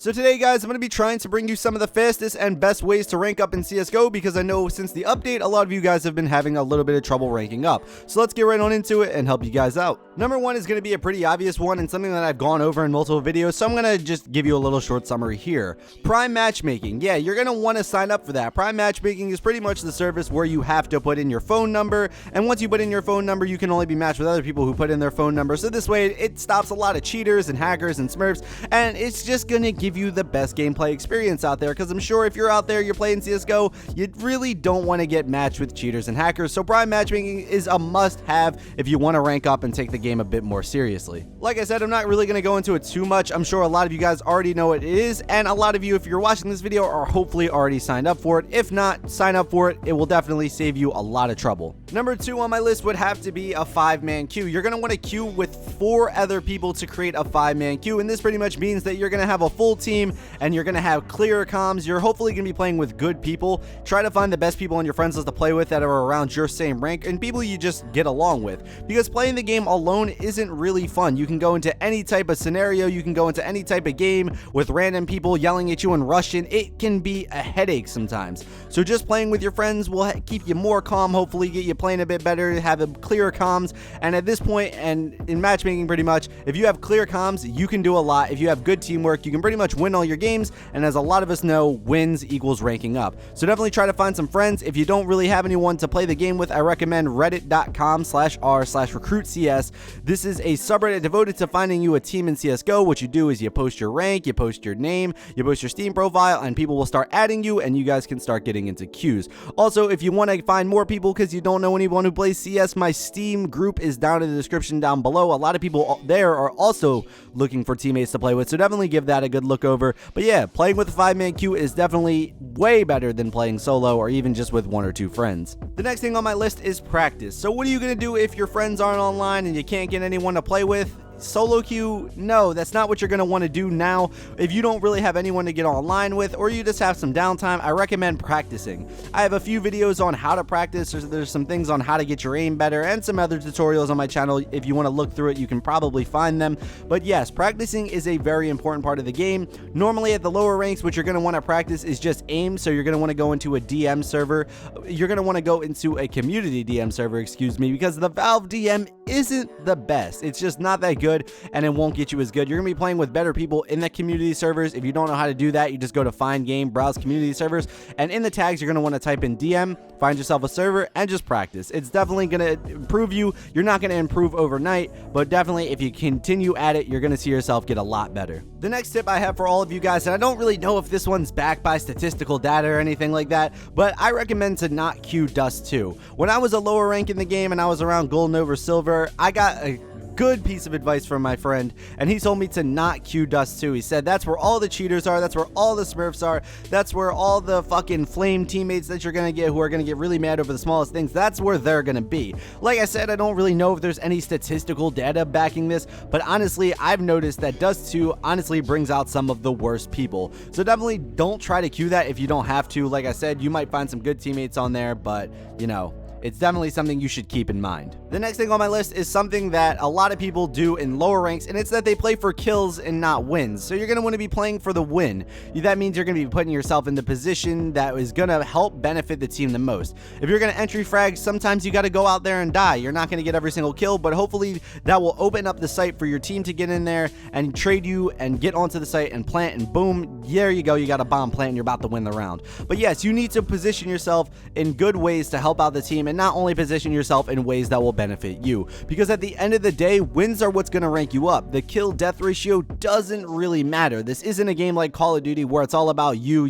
So today, guys, I'm going to be trying to bring you some of the fastest and best ways to rank up in CSGO because I know since the update, a lot of you guys have been having a little bit of trouble ranking up. So let's get right on into it and help you guys out. Number one is going to be a pretty obvious one and something that I've gone over in multiple videos, so I'm going to just give you a little short summary here. Prime Matchmaking. Yeah, you're going to want to sign up for that. Prime Matchmaking is pretty much the service where you have to put in your phone number, and once you put in your phone number, you can only be matched with other people who put in their phone number. So this way, it stops a lot of cheaters and hackers and smurfs, and it's just going to give you the best gameplay experience out there, because I'm sure if you're out there, you're playing CSGO, you really don't want to get matched with cheaters and hackers. So Prime Matchmaking is a must-have if you want to rank up and take the game a bit more seriously. Like I said, I'm not really going to go into it too much. I'm sure a lot of you guys already know what it is, and a lot of you, if you're watching this video, are hopefully already signed up for it. If not, sign up for it. It will definitely save you a lot of trouble. Number two on my list would have to be a 5-man queue. You're going to want to queue with 4 other people to create a 5-man queue, and this pretty much means that you're going to have a full team and you're going to have clear comms. You're hopefully going to be playing with good people. Try to find the best people on your friends list to play with that are around your same rank and people you just get along with, because playing the game alone isn't really fun. You can go into any type of scenario, you can go into any type of game with random people yelling at you in Russian. It can be a headache sometimes. So just playing with your friends will keep you more calm, hopefully get you playing a bit better, have a clearer comms. And at this point, and in matchmaking pretty much, if you have clear comms, you can do a lot. If you have good teamwork, you can pretty much win all your games, and as a lot of us know, wins equals ranking up. So definitely try to find some friends. If you don't really have anyone to play the game with, I recommend reddit.com/r/recruitcs. This is a subreddit devoted to finding you a team in CSGO. What you do is you post your rank, you post your name, you post your Steam profile, and people will start adding you, and you guys can start getting into queues. Also, if you want to find more people because you don't know anyone who plays CS, my Steam group is down in the description down below. A lot of people there are also looking for teammates to play with, so definitely give that a good look over. But yeah, playing with a 5-man queue is definitely way better than playing solo or even just with 1 or 2 friends. The next thing on my list is practice. So what are you going to do if your friends aren't online and you can't get anyone to play with? Solo queue? No, that's not what you're going to want to do now. If you don't really have anyone to get online with, or you just have some downtime, I recommend practicing. I have a few videos on how to practice. There's some things on how to get your aim better and some other tutorials on my channel. If you want to look through it, you can probably find them. But yes, practicing is a very important part of the game. Normally at the lower ranks, what you're going to want to practice is just aim. So you're going to want to go into a DM server. You're going to want to go into a community DM server, excuse me, because the Valve DM isn't the best. It's just not that good, and it won't get you as good. You're gonna be playing with better people in the community servers. If you don't know how to do that, you just go to find game, browse community servers, and in the tags, you're gonna want to type in DM, find yourself a server, and just practice. It's definitely gonna improve you. You're not gonna improve overnight, but definitely if you continue at it, you're gonna see yourself get a lot better. The next tip I have for all of you guys, and I don't really know if this one's backed by statistical data or anything like that, but I recommend to not queue Dust 2. When I was a lower rank in the game and I was around Golden over Silver, I got a good piece of advice from my friend, and he told me to not queue Dust 2. He said that's where all the cheaters are, that's where all the smurfs are, that's where all the fucking flame teammates that you're gonna get who are gonna get really mad over the smallest things, that's where they're gonna be. Like I said, I don't really know if there's any statistical data backing this, but honestly, I've noticed that Dust 2 honestly brings out some of the worst people. So definitely don't try to queue that if you don't have to. Like I said, you might find some good teammates on there, but you know, it's definitely something you should keep in mind. The next thing on my list is something that a lot of people do in lower ranks, and it's that they play for kills and not wins. So you're going to want to be playing for the win. That means you're going to be putting yourself in the position that is going to help benefit the team the most. If you're going to entry frag, sometimes you got to go out there and die. You're not going to get every single kill, but hopefully that will open up the site for your team to get in there and trade you and get onto the site and plant, and boom, there you go. You got a bomb plant and you're about to win the round. But yes, you need to position yourself in good ways to help out the team, and not only position yourself in ways that will benefit you, because at the end of the day, wins are what's going to rank you up. The kill death ratio doesn't really matter. This isn't a game like Call of Duty where it's all about you.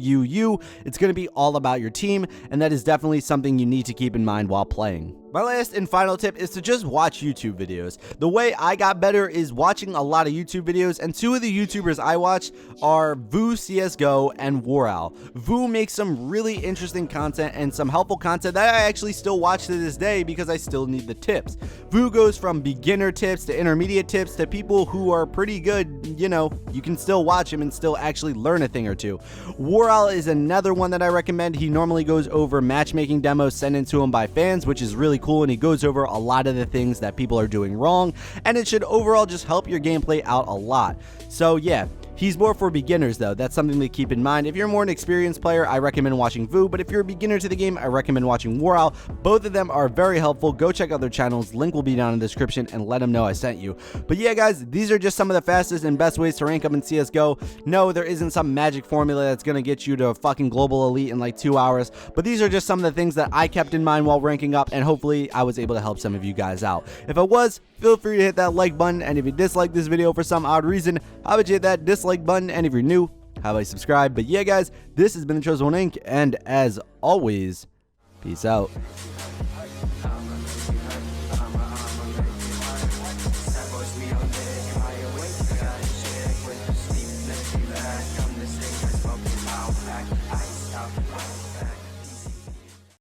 It's going to be all about your team, and that is definitely something you need to keep in mind while playing. My last and final tip is to just watch YouTube videos. The way I got better is watching a lot of YouTube videos, and 2 of the YouTubers I watch are Vu CSGO and Warow. Vu makes some really interesting content and some helpful content that I actually still watch to this day because I still need the tips. Vu goes from beginner tips to intermediate tips to people who are pretty good. You know, you can still watch him and still actually learn a thing or two. Warow is another one that I recommend. He normally goes over matchmaking demos sent in to him by fans, which is really cool, and he goes over a lot of the things that people are doing wrong, and it should overall just help your gameplay out a lot. So yeah, He's more for beginners though, that's something to keep in mind. If you're more an experienced player, I recommend watching Vu, but if you're a beginner to the game, I recommend watching Warow. Both of them are very helpful. Go check out their channels, link will be down in the description, and let them know I sent you. But yeah guys, these are just some of the fastest and best ways to rank up in CSGO. No, there isn't some magic formula that's gonna get you to fucking global elite in like 2 hours, but these are just some of the things that I kept in mind while ranking up, and hopefully I was able to help some of you guys out. If I was, feel free to hit that like button, and if you disliked this video for some odd reason, how about you hit that dislike button, and if you're new, how about you subscribe? But yeah guys, this has been the Chosen One Inc., and as always, peace out.